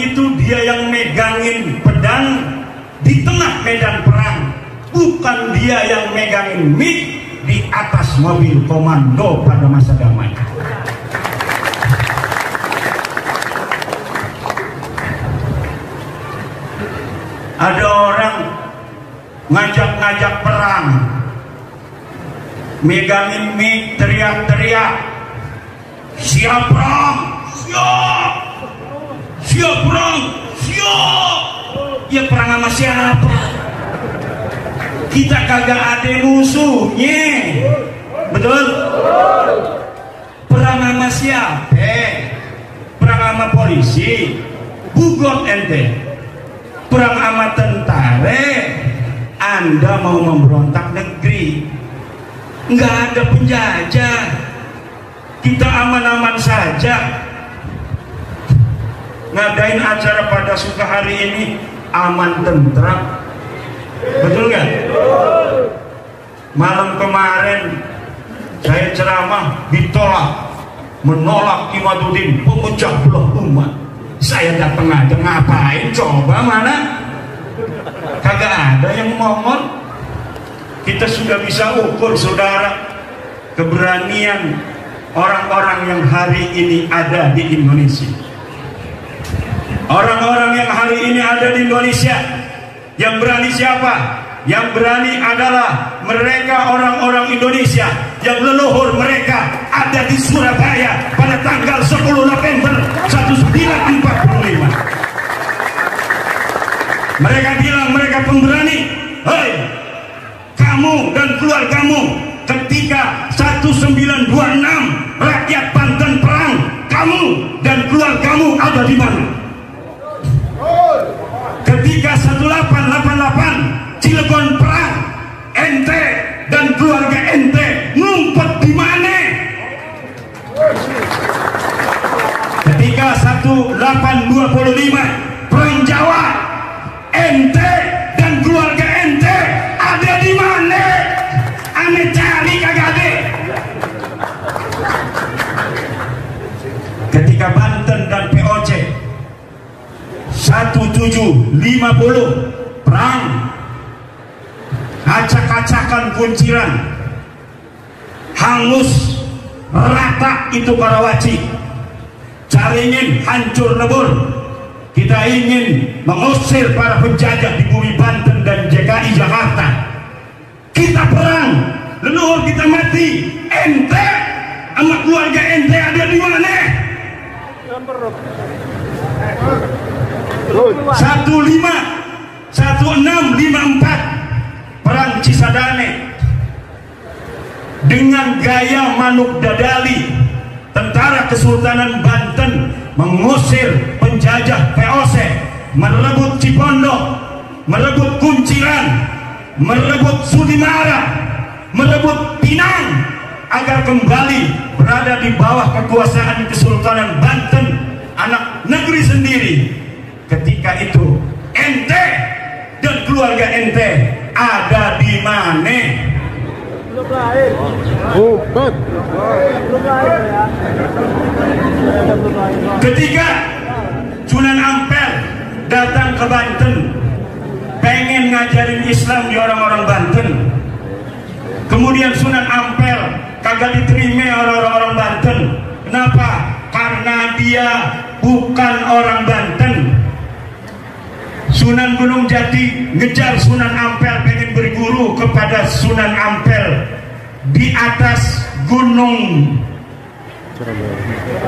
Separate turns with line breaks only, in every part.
itu dia yang megangin pedang di tengah medan perang, bukan dia yang megangin mic di atas mobil komando pada masa damai. Ada orang ngajak-ngajak perang, megangin mic, teriak-teriak, siap perang, siap, siap perang, siap. Ya perang sama siapa? Kita kagak ada musuhnya, betul? Perang sama siapa? Perang sama polisi, bugot ente. Perang sama tentara, Anda mau memberontak negeri. Nggak ada penjajah, kita aman-aman saja. Ngadain acara pada suka hari ini aman tentram, betul nggak? Malam kemarin saya ceramah ditolak, menolak Imaduddin, pemecah belah umat. Saya datang aja, ngapain coba, mana? Kagak ada yang ngomong. Kita sudah bisa ukur, saudara, keberanian orang-orang yang hari ini ada di Indonesia. Orang-orang yang hari ini ada di Indonesia, yang berani siapa? Yang berani adalah mereka, orang-orang Indonesia yang leluhur mereka ada di Surabaya pada tanggal 10 November 1945. Mereka bilang mereka pemberani. Hei, kamu dan keluargamu, ketika 1926 rakyat Banten perang, kamu dan keluargamu ada di mana? Ketika 1888 Cilegon perang, ente dan keluarga ente ngumpet di mana? Ketika 1825 perang Jawa, ente dan keluarga ente ada di mana? Ane cari kagak ada. Ketika Banten dan POC 1750 perang, acak-acakan kunciran, hangus rata itu Karawaci, Caringin hancur lebur. Kita ingin mengusir para penjajah di bumi Banten dan DKI Jakarta. Kita perang, leluhur kita mati, ente sama keluarga ente ada di mana? 1654 perang Cisadane, dengan gaya Manuk Dadali, tentara Kesultanan Banten mengusir penjajah VOC, merebut Cipondoh, merebut Kunciran, merebut Sudimara, merebut Pinang, agar kembali berada di bawah kekuasaan Kesultanan Banten, anak negeri sendiri. Ketika itu ente dan keluarga ente ada di mana? Belum lahir. Ketika Sunan Ampel datang ke Banten, pengen ngajarin Islam di orang-orang Banten, kemudian Sunan Ampel kagak diterima orang-orang Banten. Kenapa? Karena dia bukan orang Banten. Sunan Gunung Jati ngejar Sunan Ampel, pengen berguru kepada Sunan Ampel di atas gunung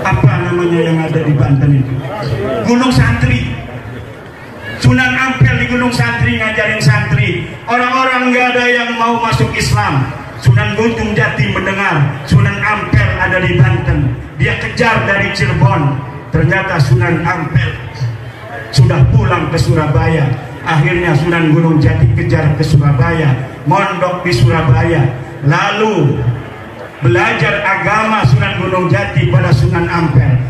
apa namanya yang ada di Banten itu, Gunung Santri. Sunan Ampel di Gunung Santri ngajarin santri, orang-orang nggak ada yang mau masuk Islam. Sunan Gunung Jati mendengar Sunan Ampel ada di Banten, dia kejar dari Cirebon. Ternyata Sunan Ampel sudah pulang ke Surabaya. Akhirnya Sunan Gunung Jati kejar ke Surabaya, mondok di Surabaya, lalu belajar agama Sunan Gunung Jati pada Sunan Ampel.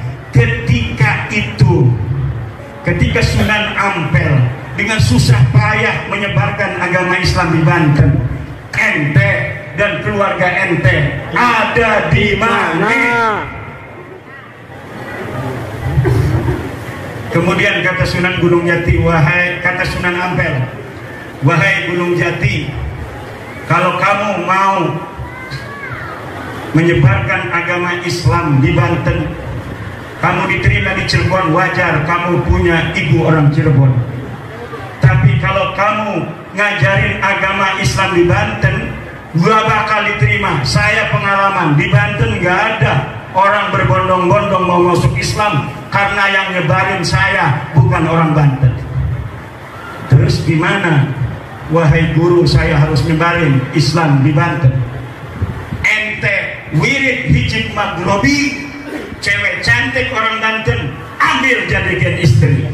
Ketika Sunan Ampel dengan susah payah menyebarkan agama Islam di Banten, ente dan keluarga ente ada di mana? Kemudian kata Sunan Gunung Jati, kata Sunan Ampel, wahai Gunung Jati, kalau kamu mau menyebarkan agama Islam di Banten, kamu diterima di Cirebon, wajar, kamu punya ibu orang Cirebon. Tapi kalau kamu ngajarin agama Islam di Banten, gua bakal diterima. Saya pengalaman di Banten gak ada orang berbondong-bondong mau masuk Islam, karena yang nyebarin saya bukan orang Banten. Terus gimana, wahai guru, saya harus nyebarin Islam di Banten? Ente wirid hijib maghrobi, cewek cantik orang Banten, ambil jadikan istri.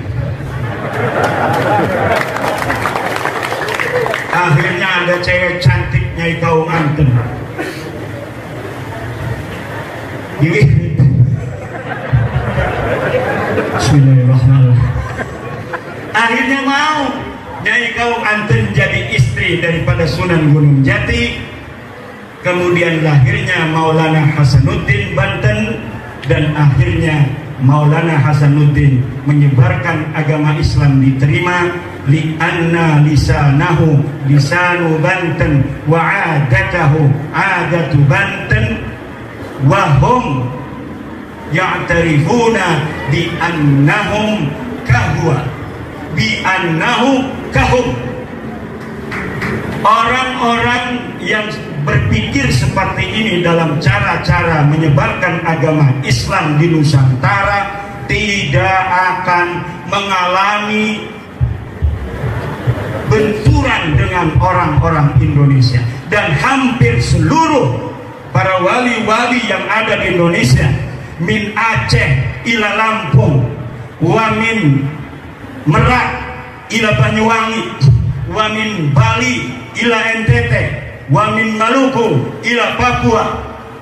Akhirnya ada cewek cantik Nyai Kaum Banten. Bismillahirrahmanirrahim. Akhirnya mau Nyai Kaum Banten jadi istri daripada Sunan Gunung Jati. Kemudian lahirnya Maulana Hasanuddin Banten, dan akhirnya Maulana Hasanuddin menyebarkan agama Islam diterima. Li'anna lisanahu lisanu Banten wa adatahu adatu Banten wa hum ya'tarifuna bi annahum kahwa bi annahu kahum. Orang-orang yang berpikir seperti ini dalam cara-cara menyebarkan agama Islam di Nusantara tidak akan mengalami benturan dengan orang-orang Indonesia. Dan hampir seluruh para wali-wali yang ada di Indonesia, min Aceh ila Lampung, wa min Merak ila Banyuwangi, wa min Bali ila NTT, wa min Maluku ila Papua,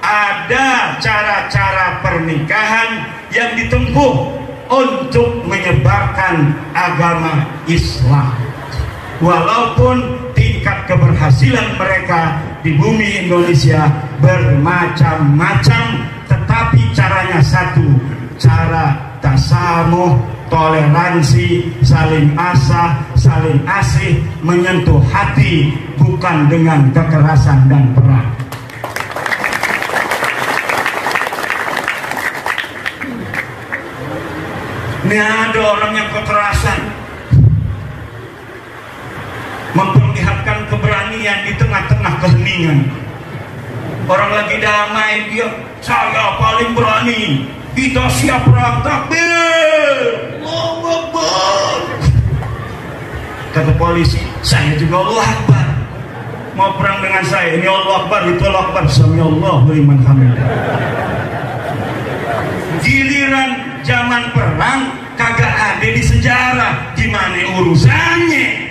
ada cara-cara pernikahan yang ditempuh untuk menyebarkan agama Islam. Walaupun tingkat keberhasilan mereka di bumi Indonesia bermacam-macam, tetapi caranya satu, cara tasamuh, toleransi, saling asah, saling asih, menyentuh hati, bukan dengan kekerasan dan perang. Ini ada orang yang kekerasan, memperlihatkan keberanian di tengah-tengah keheningan. Orang lagi damai, dia, saya paling berani, kita siap perang, takbir, Allahu Akbar. Kata polisi, saya juga Allahu Akbar. Mau perang dengan saya, ini Allahu Akbar, itu Allahu Akbar, samiallahu liman hamidah. Giliran zaman perang kagak ada di sejarah, gimana urusannya?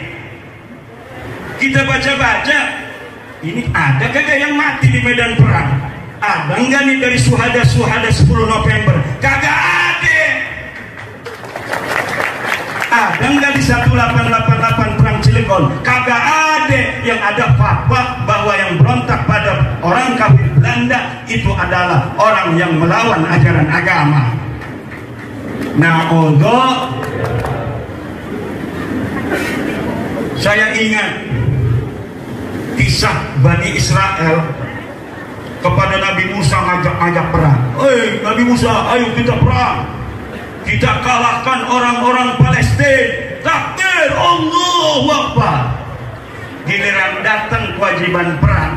Kita baca-baca, ini ada kagak yang mati di medan perang? Ada enggak nih dari suhada-suhada 10 November? Kagak ada. Ada enggak di 1888 perang Cilegon? Kagak ada. Yang ada fatwa bahwa yang berontak pada orang kafir Belanda itu adalah orang yang melawan ajaran agama. Nah, saya ingat kisah Bani Israel kepada Nabi Musa, ngajak perang. Nabi Musa, ayo kita perang, kita kalahkan orang-orang Palestina. Takbir, Allahu Akbar. Giliran datang kewajiban perang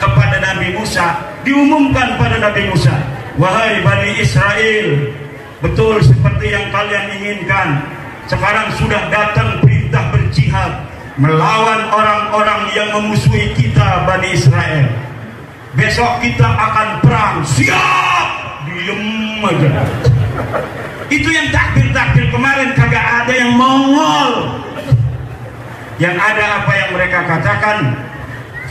kepada Nabi Musa, diumumkan pada Nabi Musa, wahai Bani Israel, betul seperti yang kalian inginkan, sekarang sudah datang perintah berjihad melawan orang-orang yang memusuhi kita, Bani Israel. Besok kita akan perang. Siap. Diem aja. Itu yang takbir-takbir kemarin kagak ada yang mongol. Yang ada apa yang mereka katakan,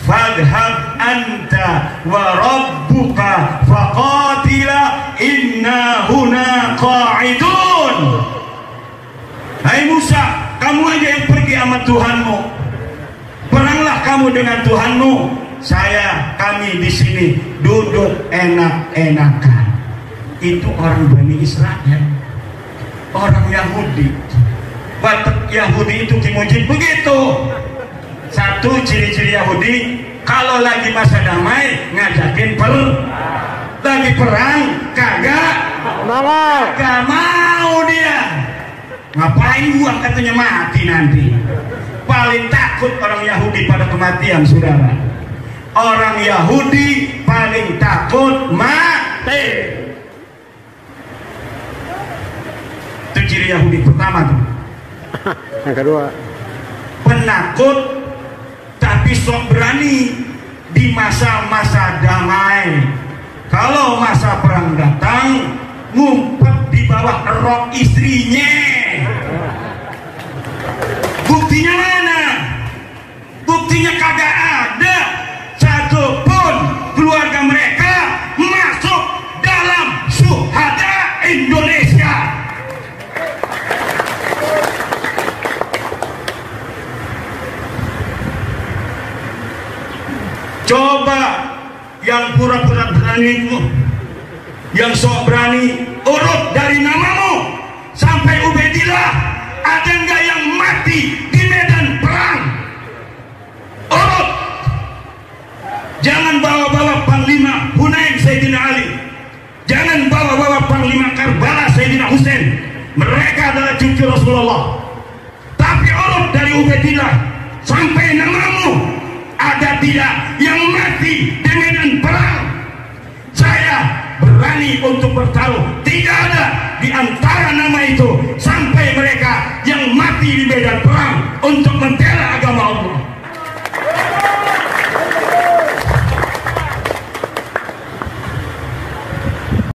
fadhhab anta wa rabbuka faqatila inna huna qa'idun. Hai Musa, kamu aja yang pergi sama Tuhanmu, peranglah kamu dengan Tuhanmu, kami di sini duduk enak-enakan. Itu orang Bani Israel. orang Yahudi. Watak Yahudi itu dimujin begitu. Satu ciri-ciri Yahudi, kalau lagi masa damai ngajakin lagi perang kagak mau dia. Ngapain uang katanya, mati nanti. Paling takut orang Yahudi pada kematian, saudara. Orang Yahudi paling takut mati. Itu ciri Yahudi pertama tuh.
Yang kedua,
penakut tapi sok berani di masa-masa damai. Kalau masa perang datang, ngumpet di bawah rok istrinya. Buktinya mana? Buktinya kagak ada satupun keluarga mereka masuk dalam syuhada Indonesia. Coba yang pura-pura berani itu, yang sok berani, urut dari namamu sampai Ubaidillah, ada nggak yang mati di medan perang? Urut. Jangan bawa-bawa Panglima Hunain Sayyidina Ali, jangan bawa-bawa Panglima Karbala Sayyidina Husain. Mereka adalah cucu Rasulullah. Tapi urut dari Ubaidillah sampai namamu, ada tidak yang mati di medan perang? Saya berani untuk bertaruh, tidak ada di antara nama itu sampai mereka yang mati di medan perang untuk membela agama Allah.